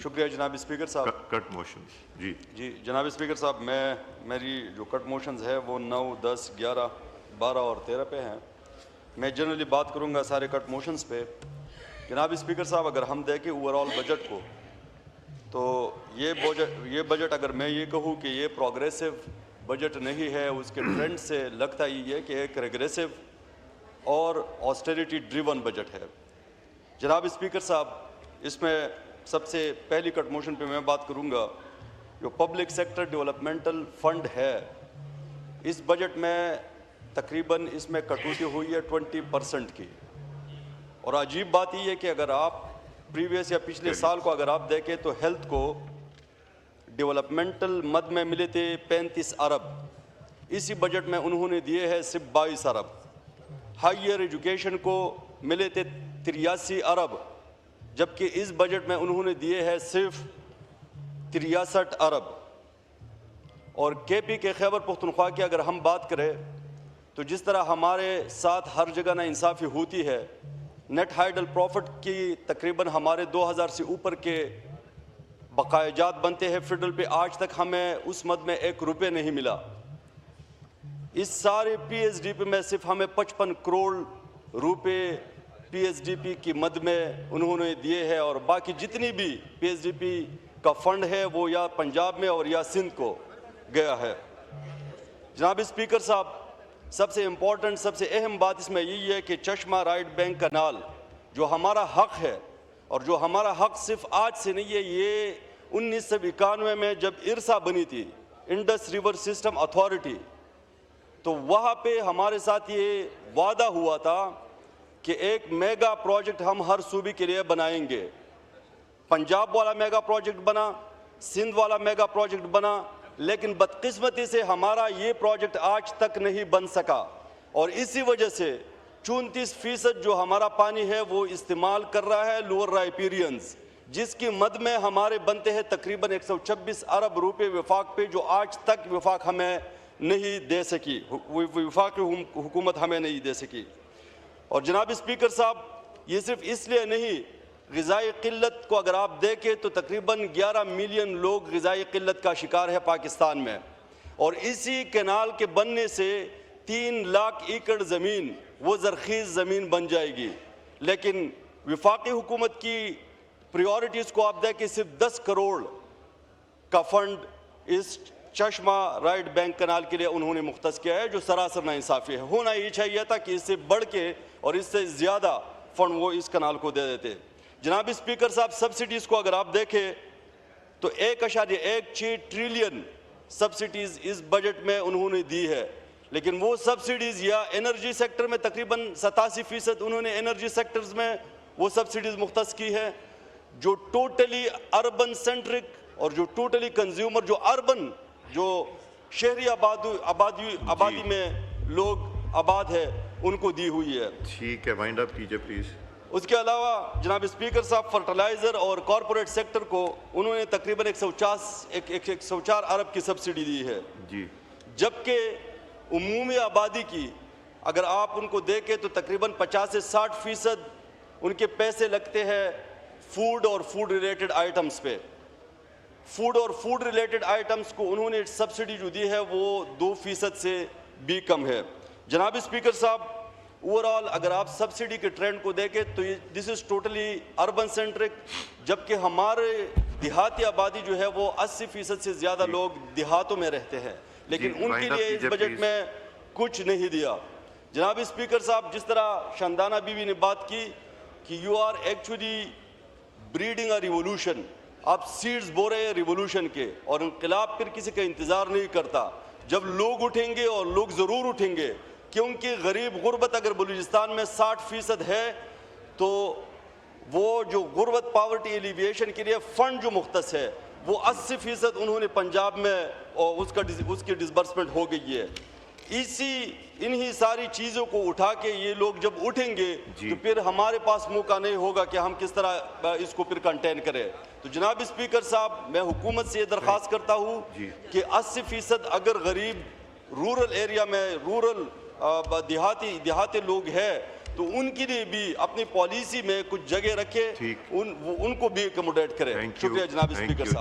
शुक्रिया जनाब स्पीकर साहब। कट मोशन जी जनाब स्पीकर साहब, मेरी जो कट मोशंस है वो 9, 10, 11, 12 और 13 पे हैं। मैं जनरली बात करूंगा सारे कट मोशंस पे। जनाब स्पीकर साहब, अगर हम देखें ओवरऑल बजट को, तो ये बजट अगर मैं ये कहूँ कि ये प्रोग्रेसिव बजट नहीं है, उसके ट्रेंड से लगता ही है कि एक रेग्रेसिव और ऑस्टेरिटी ड्रिवन बजट है। जनाब स्पीकर साहब, इसमें सबसे पहली कट मोशन पे मैं बात करूंगा, जो पब्लिक सेक्टर डेवलपमेंटल फंड है, इस बजट में तकरीबन इसमें कटौती हुई है 20% की। और अजीब बात यह है कि अगर आप प्रीवियस या पिछले साल को अगर आप देखें तो हेल्थ को डेवलपमेंटल मद में मिले थे 35 अरब, इसी बजट में उन्होंने दिए हैं सिर्फ 22 अरब। हायर एजुकेशन को मिले थे 83 अरब, जबकि इस बजट में उन्होंने दिए हैं सिर्फ 63 अरब। और केपी के खैबर पख्तूनख्वा की अगर हम बात करें तो जिस तरह हमारे साथ हर जगह नाइंसाफ़ी होती है, नेट हाइडल प्रॉफिट की तकरीबन हमारे 2000 से ऊपर के बकायाजात बनते हैं फेडरल पे, आज तक हमें उस मद में 1 रुपये नहीं मिला। इस सारे PSDP में सिर्फ हमें 55 करोड़ रुपए PSDP की मद में उन्होंने दिए हैं, और बाकी जितनी भी PSDP का फंड है वो या पंजाब में और या सिंध को गया है। जनाब स्पीकर साहब, सबसे इम्पोर्टेंट सबसे अहम बात इसमें यही है कि चश्मा राइट बैंक कनाल जो हमारा हक है, और जो हमारा हक सिर्फ आज से नहीं है, ये 1991 में जब इरसा बनी थी, इंडस रिवर सिस्टम अथॉरिटी, तो वहाँ पे हमारे साथ ये वादा हुआ था कि एक मेगा प्रोजेक्ट हम हर सूबे के लिए बनाएंगे। पंजाब वाला मेगा प्रोजेक्ट बना, सिंध वाला मेगा प्रोजेक्ट बना, लेकिन बदकिस्मती से हमारा ये प्रोजेक्ट आज तक नहीं बन सका। और इसी वजह से 34% जो हमारा पानी है वो इस्तेमाल कर रहा है लोअर राइपेरियंस, जिसकी मद में हमारे बनते हैं तकरीबन 126 अरब रुपए विफाक पे, जो आज तक विफाक हमें नहीं दे सकी, विफाक हुकूमत हमें नहीं दे सकी। और जनाब स्पीकर साहब, ये सिर्फ इसलिए नहीं, ग़िज़ाई क़िल्लत को अगर आप देखें तो तकरीबन 11 मिलियन लोग ग़िज़ाई क़िल्लत का शिकार है पाकिस्तान में, और इसी कैनाल के बनने से 3 लाख एकड़ ज़मीन वो ज़रख़ीज़ ज़मीन बन जाएगी। लेकिन वफाकी हुकूमत की प्रायोरिटीज़ को आप देखें, सिर्फ 10 करोड़ का फंड इस चश्मा राइट बैंक कनाल के लिए उन्होंने मुख्तस किया है, जो सरासर नाइंसाफ़ी है। होना ये चाहिए था कि इससे बढ़ के और इससे ज़्यादा फंड वो इस कनाल को दे देते। जनाब स्पीकर साहब, सब्सिडीज़ को अगर आप देखें तो 1.16 ट्रिलियन सब्सिडीज़ इस बजट में उन्होंने दी है, लेकिन वो सब्सिडीज़ या एनर्जी सेक्टर में तकरीबन 87% उन्होंने एनर्जी सेक्टर्स में वो सब्सिडीज़ मुख्तस की है। जो टोटली अर्बन सेंट्रिक और जो टोटली कंज्यूमर, जो अर्बन, जो शहरी आबादी में लोग आबाद है, उनको दी हुई है। ठीक है, वाइंड अप कीजिए प्लीज़। उसके अलावा जनाब स्पीकर साहब, फर्टिलाइज़र और कॉरपोरेट सेक्टर को उन्होंने तकरीबन 104 अरब की सब्सिडी दी है जी, जबकि उमूमी आबादी की अगर आप उनको देखें तो तकरीबन 50 से 60% उनके पैसे लगते हैं फूड और फूड रिलेटेड आइटम्स पे। फूड और फूड रिलेटेड आइटम्स को उन्होंने सब्सिडी जो दी है वो 2% से भी कम है। जनाब स्पीकर साहब, ओवरऑल अगर आप सब्सिडी के ट्रेंड को देखें तो this is totally urban centric, जबकि हमारे देहाती आबादी जो है वो 80% से ज़्यादा लोग देहातों में रहते हैं, लेकिन उनके लिए इस बजट में कुछ नहीं दिया। जनाब स्पीकर साहब, जिस तरह शानदाना बीवी ने बात की कि you are actually breeding a revolution, आप सीड्स बो रहे हैं रिवोल्यूशन के, और इनकलाब फिर किसी का इंतज़ार नहीं करता। जब लोग उठेंगे, और लोग ज़रूर उठेंगे, क्योंकि गरीब गुर्बत अगर बलूचिस्तान में 60% है, तो वो जो गुर्बत पावर्टी एलिविएशन के लिए फ़ंड जो मुख्तस है वो 80% उन्होंने पंजाब में और उसकी डिसबर्समेंट हो गई है। इन्हीं सारी चीज़ों को उठा के ये लोग जब उठेंगे तो फिर हमारे पास मौका नहीं होगा कि हम किस तरह इसको फिर कंटेन करें। तो जनाब स्पीकर साहब, मैं हुकूमत से ये दरख्वास्त करता हूँ कि 80% अगर गरीब रूरल एरिया में, रूरल देहाती लोग हैं, तो उनके लिए भी अपनी पॉलिसी में कुछ जगह रखे, ठीक। उनको भी अकोमोडेट करें। Thank you. शुक्रिया जनाब Thank स्पीकर you. साहब।